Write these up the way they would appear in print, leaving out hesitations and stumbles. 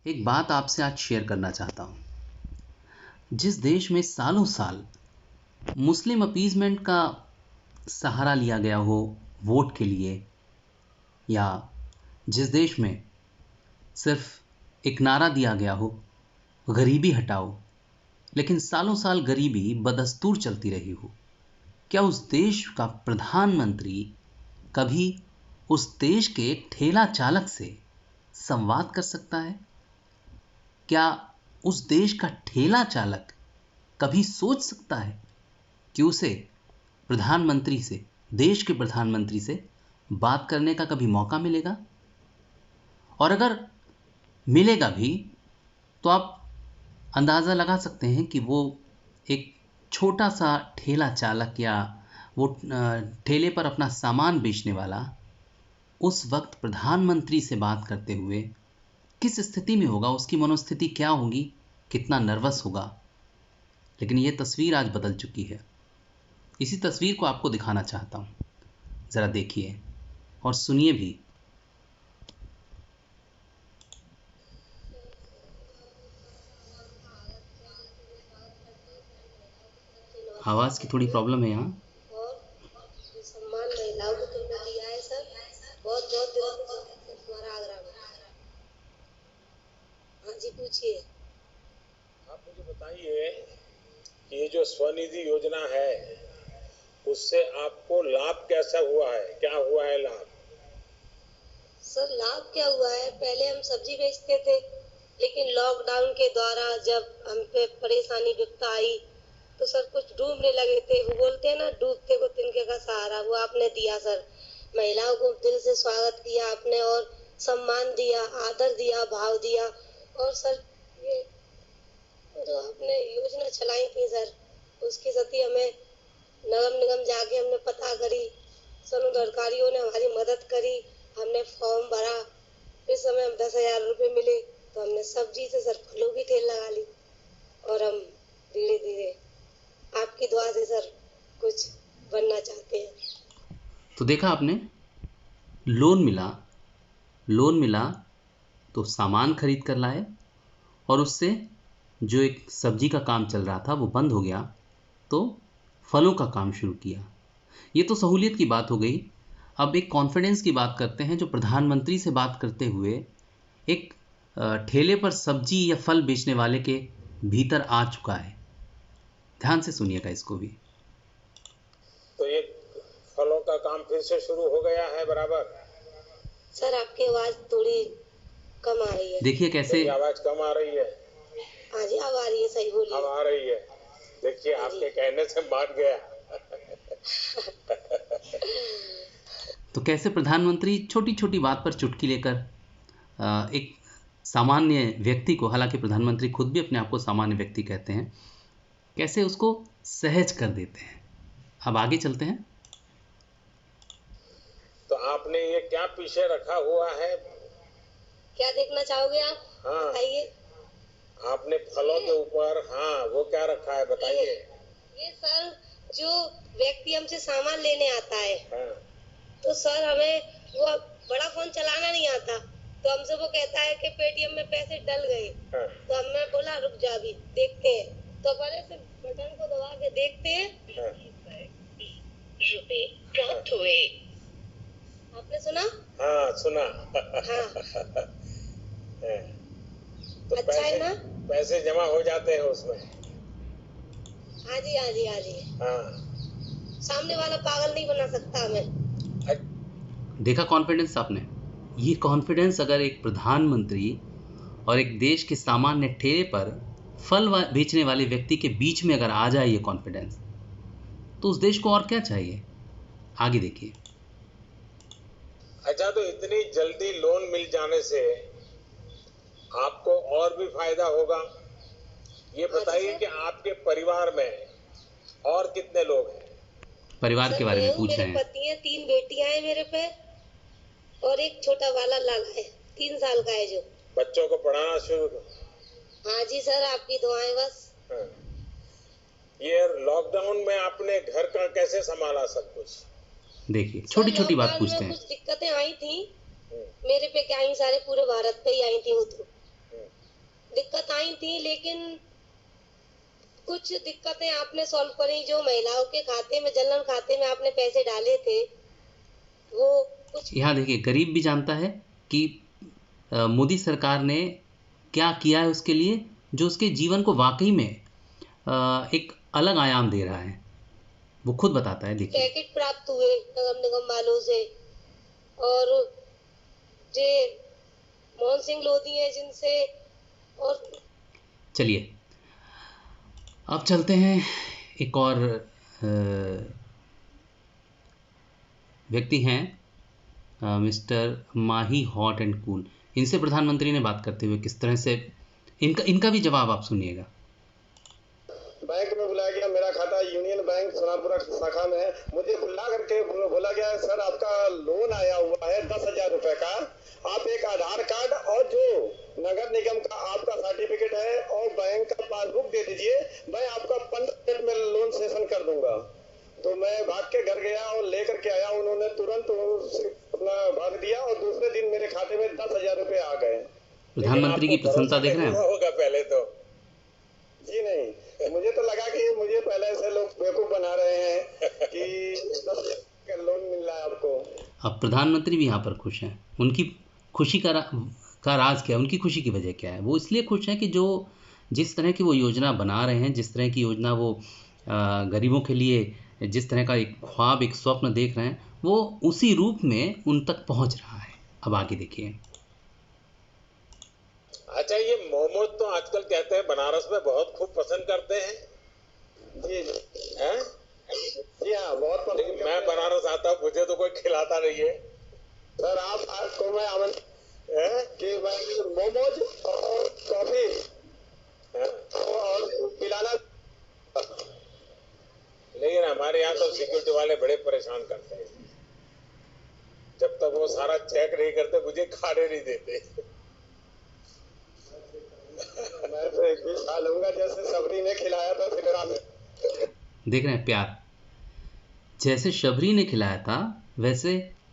एक बात आपसे आज शेयर करना चाहता हूँ। जिस देश में सालों साल मुस्लिम अपीजमेंट का सहारा लिया गया हो वोट के लिए, या जिस देश में सिर्फ एक नारा दिया गया हो गरीबी हटाओ, लेकिन सालों साल गरीबी बदस्तूर चलती रही हो, क्या उस देश का प्रधानमंत्री कभी उस देश के ठेला चालक से संवाद कर सकता है? क्या उस देश का ठेला चालक कभी सोच सकता है कि उसे प्रधानमंत्री से, देश के प्रधानमंत्री से बात करने का कभी मौका मिलेगा? और अगर मिलेगा भी तो आप अंदाज़ा लगा सकते हैं कि वो एक छोटा सा ठेला चालक या वो ठेले पर अपना सामान बेचने वाला उस वक्त प्रधानमंत्री से बात करते हुए किस स्थिति में होगा, उसकी मनोस्थिति क्या होगी, कितना नर्वस होगा। लेकिन ये तस्वीर आज बदल चुकी है। इसी तस्वीर को आपको दिखाना चाहता हूँ, ज़रा देखिए और सुनिए भी। आवाज़ की थोड़ी प्रॉब्लम है यहाँ। सम्मान महिलाओं को तुमने दिया है सर, बहुत बहुत दिनों से तुम्हारा आग्रह है। हाँ जी पूछिए। आप मुझे बताइए कि ये जो स्वनिधि योजना है उससे आपको लाभ कैसा हुआ है, क्या हुआ है लाभ? सर लाभ क्या हुआ है, पहले हम सब्जी बेचते थे, लेकिन लॉकडाउन के द्वारा जब हम पे परेशानी विपदा आई तो सर कुछ डूबने लगे थे। वो बोलते हैं ना, डूबते को तिनके का सहारा, वो आपने दिया सर। महिलाओं को दिल से स्वागत किया आपने और सम्मान दिया, आदर दिया, भाव दिया। और सर ये जो आपने योजना चलाई थी सर, उसकी सती हमें नगर निगम जाके हमने पता करी, सनद अधिकारियों ने हमारी मदद करी, हमने फॉर्म भरा। इस समय हम 10,000 रुपये मिले तो हमने सब्जी से सर फलों की ठेल लगा ली और हम धीरे धीरे आपकी दुआ से सर कुछ बनना चाहते हैं। तो देखा आपने, लोन मिला तो सामान खरीद कर लाए और उससे जो एक सब्जी का काम चल रहा था वो बंद हो गया तो फलों का काम शुरू किया। ये तो सहूलियत की बात हो गई। अब एक कॉन्फिडेंस की बात करते हैं जो प्रधानमंत्री से बात करते हुए एक ठेले पर सब्जी या फल बेचने वाले के भीतर आ चुका है। ध्यान से सुनिएगा इसको भी। तो ये फलों का काम फिर से शुरू हो गया है बराबर? सर आपकी आवाज थोड़ी कम आ रही है। देखिए कैसे आवाज कम आ रही है। हाँ जी अब आ रही है, सही बोलिए। अब आ रही है। देखिए आपके कहने से मान गया। तो कैसे प्रधानमंत्री छोटी छोटी बात पर चुटकी लेकर एक सामान्य व्यक्ति को, हालांकि प्रधानमंत्री खुद भी अपने आप को सामान्य व्यक्ति कहते हैं, कैसे उसको सहज कर देते हैं। अब आगे चलते हैं। तो आपने ये क्या पीछे रखा हुआ है? क्या देखना चाहोगे आप? हाँ बताइए। आपने फलों के ऊपर, हाँ वो क्या रखा है बताइए। ये सर जो व्यक्ति हमसे सामान लेने आता है, हाँ। तो सर हमें वो बड़ा फोन चलाना नहीं आता, तो हमसे वो कहता है कि पेटीएम में पैसे डल गए। हाँ। तो हमने बोला रुक जा अभी देखते हैं, तो बड़े से बटन को दबा के देखते हैं। हाँ। रुपए प्राप्त हुए। आपने सुना? हाँ सुना। हाँ। तो अच्छा है ना? पैसे जमा हो जाते हैं उसमें। हाँ जी हाँ जी हाँ जी। हाँ। सामने वाला पागल नहीं बना सकता हमें। देखा कॉन्फिडेंस आपने? ये कॉन्फिडेंस अगर एक प्रधानमंत्री और एक देश के सामान्य ठेले पर फल बेचने वाले व्यक्ति के बीच में अगर आ जाए ये कॉन्फिडेंस, तो उस देश को और क्या चाहिए। आगे देखिए। अच्छा, तो इतनी जल्दी लोन मिल जाने से आपको और भी फायदा होगा। ये बताइए कि आपके परिवार में और कितने लोग हैं? परिवार के बारे में पूछ रहे हैं। मेरे पति हैं, 3 बेटियां हैं मेरे पे और एक छोटा वाला लाला है, 3 साल का है जो। बच्चों को पढ़ाना शुरू कर। हाँ जी सर आपकी दुआएं बस। हाँ। ये लॉकडाउन में आपने घर का कैसे संभाला सब कुछ? देखिए छोटी छोटी बात पूछते हैं। कुछ दिक्कतें आई थी मेरे पे, क्या आई सारे पूरे भारत पे ही आई थी वो तो। आई थी, लेकिन कुछ दिक्कतें आपने सॉल्व करी। जो महिलाओं के खाते में, जनधन खाते में आपने पैसे डाले थे, वो कुछ यहाँ देखिए, गरीब भी जानता है कि मोदी सरकार ने क्या किया है उसके लिए, जो उसके जीवन को वाकई में एक अलग आयाम दे रहा है, वो खुद बताता है। देखिए, पैकेट प्राप्त हुए नगर निगम वालों से, और जे मोहन सिंह लोधी है जिनसे। और चलिए अब चलते हैं, एक और व्यक्ति हैं mister Mahi hot and cool. इनसे प्रधानमंत्री ने बात करते हुए किस तरह से, इनका भी जवाब आप सुनिएगा। बैंक में बुलाया गया, मेरा खाता यूनियन बैंक सोनापुरा शाखा में है। मुझे बुला करके बोला गया, सर आपका लोन आया हुआ है 10,000 रुपए का, आप एक आधार कार्ड और जो नगर निगम का आपका सर्टिफिकेट है और बैंक का पासबुक दे दीजिए, मैं आपका 15 मिनट में लोन सेशन कर दूंगा। तो मैं भाग के घर गया और लेकर के आया, उन्होंने तुरंत अपना भर दिया और दूसरे दिन मेरे खाते में 10,000 रुपए आ गए। प्रधानमंत्री की प्रसन्नता देख रहे हैं होगा पहले तो जी नहीं, मुझे तो लगा कि मुझे पहले से लोग बेवकूफ बना रहे हैं कि 10,000 लोन मिल रहा है आपको। अब प्रधानमंत्री भी यहाँ पर खुश हैं। उनकी खुशी का राज क्या है, उनकी खुशी की वजह क्या है? वो इसलिए खुश हैं कि जो जिस तरह की वो योजना बना रहे हैं, जिस तरह की योजना वो गरीबों के लिए जिस तरह का एक ख्वाब, एक स्वप्न देख रहे हैं, वो उसी रूप में उन तक पहुंच रहा है। अब आगे देखिए। अच्छा, ये मोमोज तो आजकल कहते हैं बनारस में बहुत खूब पसंद करते हैं जी हैं? जी हाँ, बहुत पसंद लेकिन मैं बनारस आता हूँ, मुझे तो कोई खिलाता नहीं है। सर आपको मैं आमंत्रित कि मैं मोमोज और कॉफी और पिलाना। लेकिन हमारे यहाँ तो सिक्योरिटी वाले बड़े परेशान करते हैं, जब तक वो सारा चेक नहीं करते मुझे खाने नहीं देते। मैं तो एक भी खा लूंगा, जैसे शबरी ने खिलाया था सिकरा में। देख रहे हैं प्यार, जैसे शबरी ने खिलाया था वैसे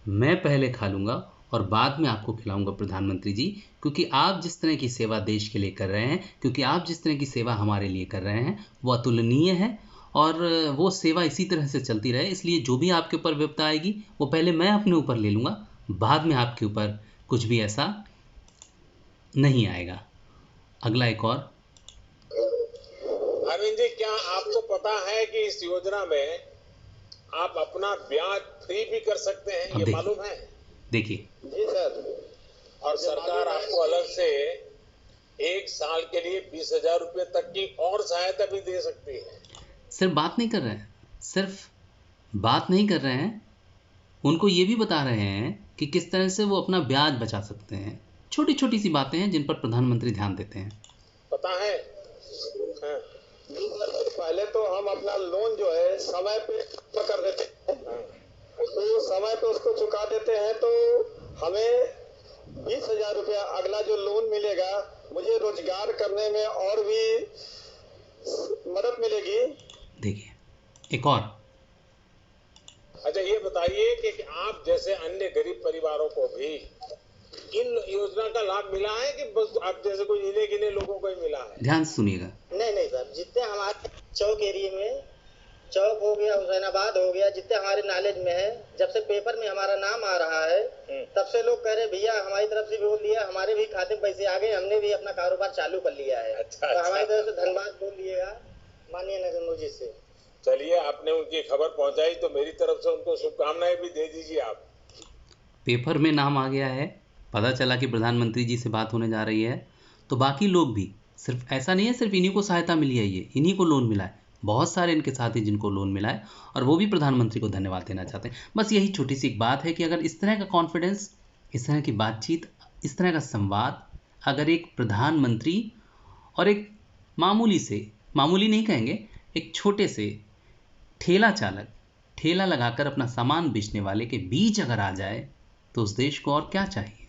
मैं पहले खा लूंगा और बाद में आपको खिलाऊंगा प्रधानमंत्री जी, क्योंकि आप जिस तरह की सेवा देश के लिए कर रहे हैं, क्योंकि आप जिस तरह की सेवा हमारे लिए कर रहे हैं, वो अतुलनीय है और वो सेवा इसी तरह से चलती रहे। इसलिए जो भी आपके ऊपर विपदा आएगी वो पहले मैं अपने ऊपर ले लूँगा, बाद में आपके ऊपर कुछ भी ऐसा नहीं आएगा। अगला एक और। अरविंद जी, क्या आपको पता है कि इस योजना में आप अपना ब्याज फ्री भी कर सकते हैं? अब ये देखिए, मालूम है? देखिए जी सर, और सरकार आपको अलग से 1 साल के लिए 20,000 रुपए तक की और सहायता भी दे सकती है। सिर्फ बात नहीं कर रहे हैं, सिर्फ बात नहीं कर रहे हैं, उनको ये भी बता रहे हैं कि किस तरह से वो अपना ब्याज बचा सकते हैं। छोटी छोटी सी बातें हैं जिन पर प्रधानमंत्री ध्यान देते हैं। पता है? हाँ। पहले तो हम अपना लोन जो है समय पे कर देते हैं, तो समय पे उसको चुका देते हैं, तो हमें 20,000 रुपया अगला जो लोन मिलेगा, मुझे रोजगार करने में और भी मदद मिलेगी। देखिए एक और। अच्छा, ये बताइए कि आप जैसे अन्य गरीब परिवारों को भी इन योजना का लाभ मिला है कि बस आप जैसे कोई इन्हें गिने लोगों को ही मिला है? ध्यान से सुनिएगा। नहीं सर, जितने हमारे चौक एरिया में, चौक हो गया, हुसैनाबाद हो गया, जितने हमारे नॉलेज में है, जब से पेपर में हमारा नाम आ रहा है तब से लोग कह रहे भैया हमारी तरफ से भी बोल दिया, हमारे भी खाते में पैसे आ गए, हमने भी अपना कारोबार चालू कर लिया है। अच्छा, तो हमारी तरफ से धन्यवाद बोल दिएगा माननीय नरेंद्र मोदी से। चलिए, आपने उनकी खबर पहुंचाई तो मेरी तरफ से उनको शुभकामनाएं भी दे दीजिए आप। पेपर में नाम आ गया है, पता चला कि प्रधानमंत्री जी से बात होने जा रही है, तो बाकी लोग भी, सिर्फ ऐसा नहीं है सिर्फ इन्हीं को सहायता मिली है, ये इन्हीं को लोन मिला है, बहुत सारे इनके साथी जिनको लोन मिला है और वो भी प्रधानमंत्री को धन्यवाद देना चाहते हैं। बस यही छोटी सी एक बात है कि अगर इस तरह का कॉन्फिडेंस, इस तरह की बातचीत, इस तरह का संवाद अगर एक प्रधानमंत्री और एक मामूली से, मामूली नहीं कहेंगे, एक छोटे से ठेला चालक, ठेला लगाकर अपना सामान बेचने वाले के बीच अगर आ जाए तो उस देश को और क्या चाहिए।